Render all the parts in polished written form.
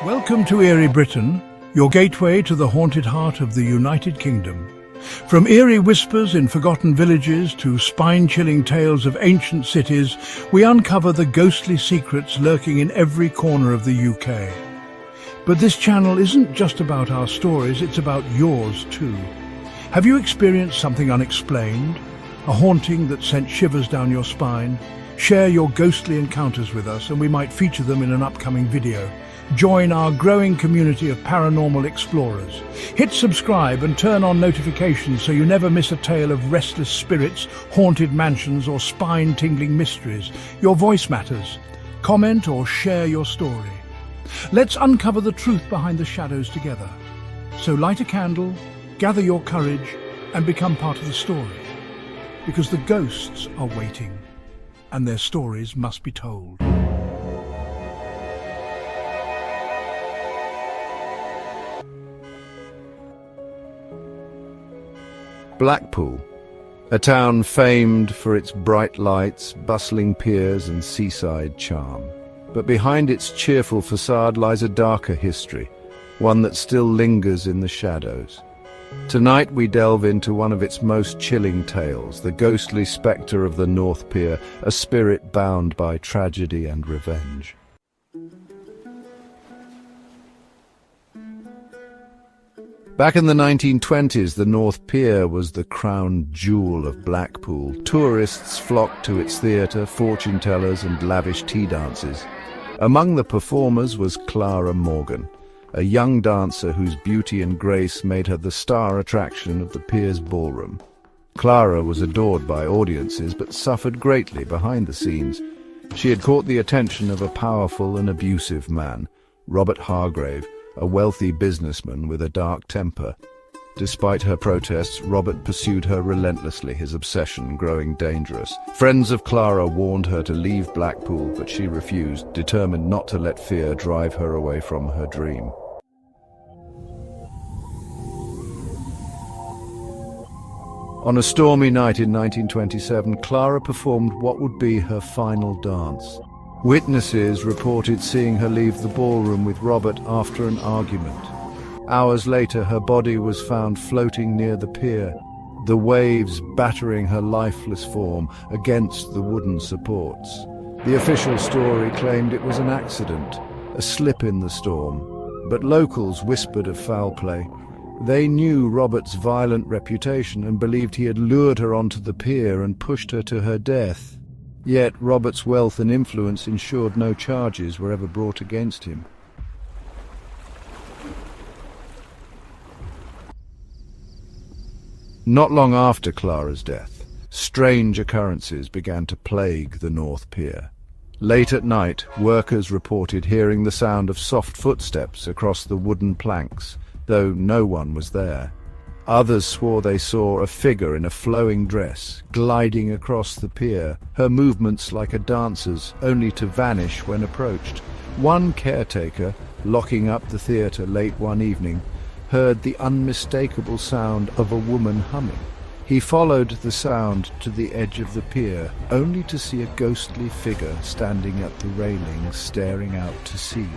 Welcome to Eerie, Britain, your gateway to the haunted heart of the United Kingdom. From eerie whispers in forgotten villages to spine-chilling tales of ancient cities, we uncover the ghostly secrets lurking in every corner of the UK. But this channel isn't just about our stories, it's about yours too. Have you experienced something unexplained? A haunting that sent shivers down your spine? Share your ghostly encounters with us and we might feature them in an upcoming video. Join our growing community of paranormal explorers. Hit subscribe and turn on notifications so you never miss a tale of restless spirits, haunted mansions or spine-tingling mysteries. Your voice matters. Comment or share your story. Let's uncover the truth behind the shadows together. So light a candle, gather your courage and become part of the story. Because the ghosts are waiting and their stories must be told. Blackpool, a town famed for its bright lights, bustling piers and seaside charm. But behind its cheerful facade lies a darker history, one that still lingers in the shadows. Tonight we delve into one of its most chilling tales, the ghostly spectre of the North Pier, a spirit bound by tragedy and revenge. Back in the 1920s, the North Pier was the crown jewel of Blackpool. Tourists flocked to its theatre, fortune-tellers and lavish tea dances. Among the performers was Clara Morgan, a young dancer whose beauty and grace made her the star attraction of the pier's ballroom. Clara was adored by audiences but suffered greatly behind the scenes. She had caught the attention of a powerful and abusive man, Robert Hargrave, a wealthy businessman with a dark temper. Despite her protests, Robert pursued her relentlessly, his obsession growing dangerous. Friends of Clara warned her to leave Blackpool, but she refused, determined not to let fear drive her away from her dream. On a stormy night in 1927, Clara performed what would be her final dance. Witnesses reported seeing her leave the ballroom with Robert after an argument. Hours later, her body was found floating near the pier, the waves battering her lifeless form against the wooden supports. The official story claimed it was an accident, a slip in the storm, but locals whispered of foul play. They knew Robert's violent reputation and believed he had lured her onto the pier and pushed her to her death. Yet Robert's wealth and influence ensured no charges were ever brought against him. Not long after Clara's death, strange occurrences began to plague the North Pier. Late at night, workers reported hearing the sound of soft footsteps across the wooden planks, though no one was there. Others swore they saw a figure in a flowing dress, gliding across the pier, her movements like a dancer's, only to vanish when approached. One caretaker, locking up the theatre late one evening, heard the unmistakable sound of a woman humming. He followed the sound to the edge of the pier, only to see a ghostly figure standing at the railing, staring out to sea.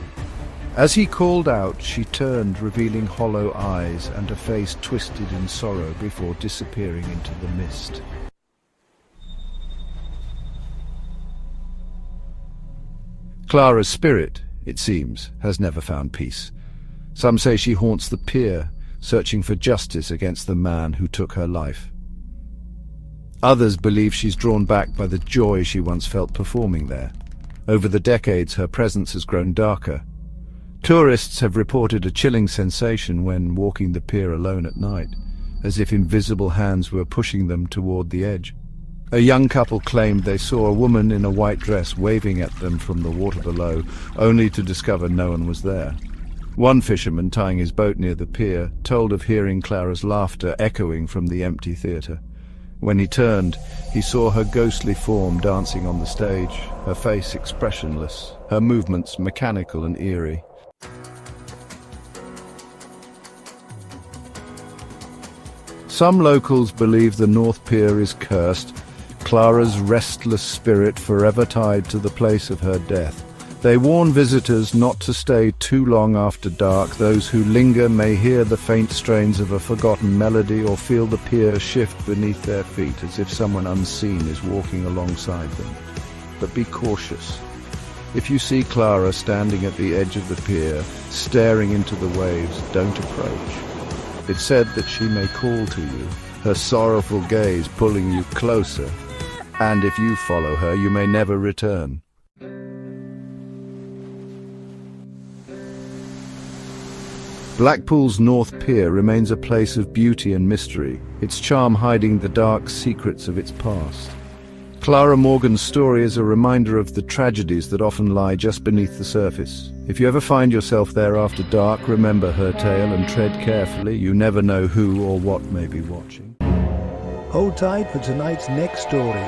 As he called out, she turned, revealing hollow eyes and a face twisted in sorrow before disappearing into the mist. Clara's spirit, it seems, has never found peace. Some say she haunts the pier, searching for justice against the man who took her life. Others believe she's drawn back by the joy she once felt performing there. Over the decades, her presence has grown darker. Tourists have reported a chilling sensation when walking the pier alone at night, as if invisible hands were pushing them toward the edge. A young couple claimed they saw a woman in a white dress waving at them from the water below, only to discover no one was there. One fisherman, tying his boat near the pier, told of hearing Clara's laughter echoing from the empty theatre. When he turned, he saw her ghostly form dancing on the stage, her face expressionless, her movements mechanical and eerie. Some locals believe the North Pier is cursed, Clara's restless spirit forever tied to the place of her death. They warn visitors not to stay too long after dark. Those who linger may hear the faint strains of a forgotten melody or feel the pier shift beneath their feet as if someone unseen is walking alongside them. But be cautious. If you see Clara standing at the edge of the pier, staring into the waves, don't approach. It's said that she may call to you, her sorrowful gaze pulling you closer. And if you follow her, you may never return. Blackpool's North Pier remains a place of beauty and mystery, its charm hiding the dark secrets of its past. Clara Morgan's story is a reminder of the tragedies that often lie just beneath the surface. If you ever find yourself there after dark, remember her tale and tread carefully. You never know who or what may be watching. Hold tight for tonight's next story.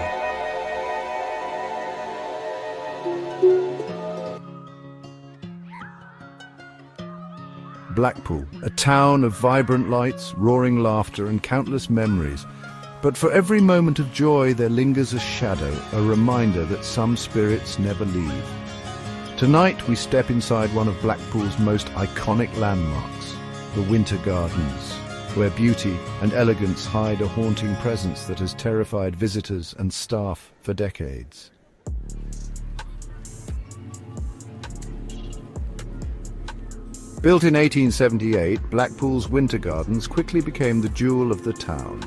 Blackpool, a town of vibrant lights, roaring laughter and countless memories. But for every moment of joy there lingers a shadow, a reminder that some spirits never leave. Tonight we step inside one of Blackpool's most iconic landmarks, the Winter Gardens, where beauty and elegance hide a haunting presence that has terrified visitors and staff for decades. Built in 1878, Blackpool's Winter Gardens quickly became the jewel of the town,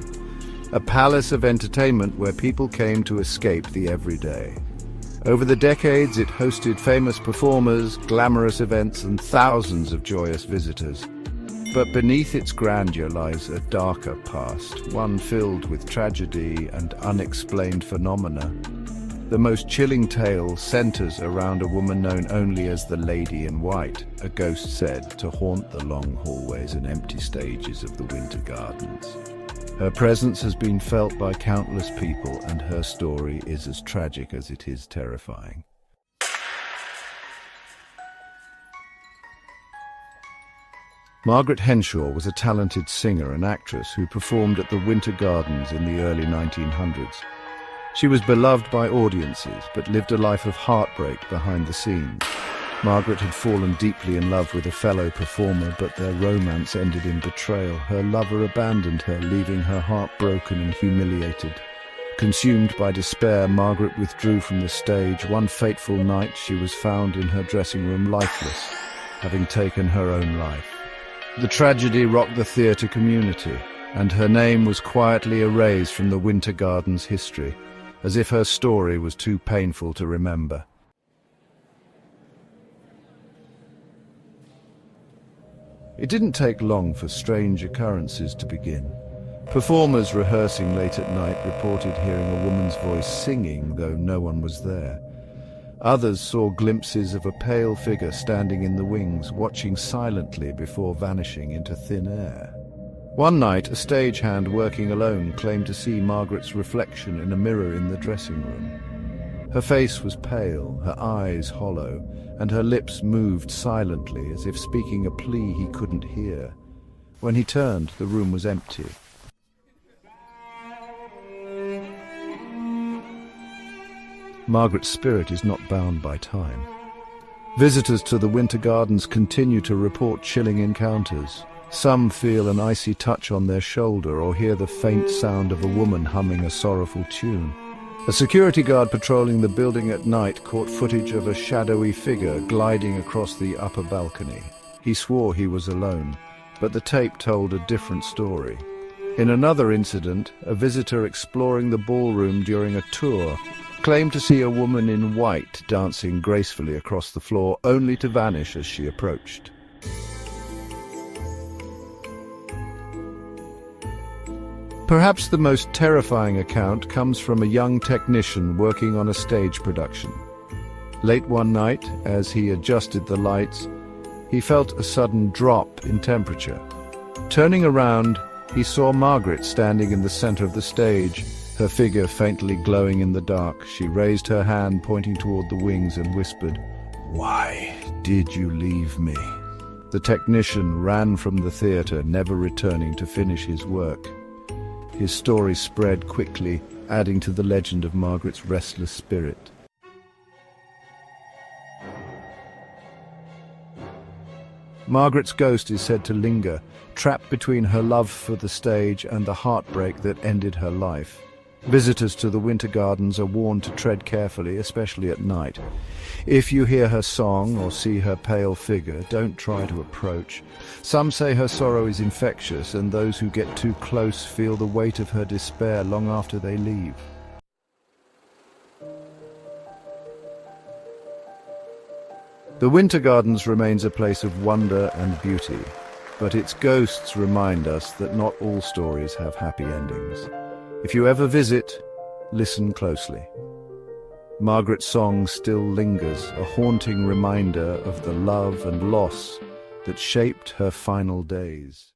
a palace of entertainment where people came to escape the everyday. Over the decades, it hosted famous performers, glamorous events, and thousands of joyous visitors. But beneath its grandeur lies a darker past, one filled with tragedy and unexplained phenomena. The most chilling tale centers around a woman known only as the Lady in White, a ghost said to haunt the long hallways and empty stages of the Winter Gardens. Her presence has been felt by countless people, and her story is as tragic as it is terrifying. Margaret Henshaw was a talented singer and actress who performed at the Winter Gardens in the early 1900s. She was beloved by audiences, but lived a life of heartbreak behind the scenes. Margaret had fallen deeply in love with a fellow performer, but their romance ended in betrayal. Her lover abandoned her, leaving her heart broken and humiliated. Consumed by despair, Margaret withdrew from the stage. One fateful night, she was found in her dressing room lifeless, having taken her own life. The tragedy rocked the theatre community, and her name was quietly erased from the Winter Gardens history, as if her story was too painful to remember. It didn't take long for strange occurrences to begin. Performers rehearsing late at night reported hearing a woman's voice singing, though no one was there. Others saw glimpses of a pale figure standing in the wings, watching silently before vanishing into thin air. One night, a stagehand working alone claimed to see Margaret's reflection in a mirror in the dressing room. Her face was pale, her eyes hollow, and her lips moved silently as if speaking a plea he couldn't hear. When he turned, the room was empty. Margaret's spirit is not bound by time. Visitors to the Winter Gardens continue to report chilling encounters. Some feel an icy touch on their shoulder or hear the faint sound of a woman humming a sorrowful tune. A security guard patrolling the building at night caught footage of a shadowy figure gliding across the upper balcony. He swore he was alone, but the tape told a different story. In another incident, a visitor exploring the ballroom during a tour claimed to see a woman in white dancing gracefully across the floor, only to vanish as she approached. Perhaps the most terrifying account comes from a young technician working on a stage production. Late one night, as he adjusted the lights, he felt a sudden drop in temperature. Turning around, he saw Margaret standing in the center of the stage, her figure faintly glowing in the dark. She raised her hand, pointing toward the wings, and whispered, "Why did you leave me?" The technician ran from the theater, never returning to finish his work. His story spread quickly, adding to the legend of Margaret's restless spirit. Margaret's ghost is said to linger, trapped between her love for the stage and the heartbreak that ended her life. Visitors to the Winter Gardens are warned to tread carefully, especially at night. If you hear her song or see her pale figure, don't try to approach. Some say her sorrow is infectious, and those who get too close feel the weight of her despair long after they leave. The Winter Gardens remains a place of wonder and beauty, but its ghosts remind us that not all stories have happy endings. If you ever visit, listen closely. Margaret's song still lingers, a haunting reminder of the love and loss that shaped her final days.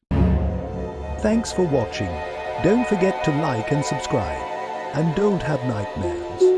Thanks for watching. Don't forget to like and subscribe. And don't have nightmares.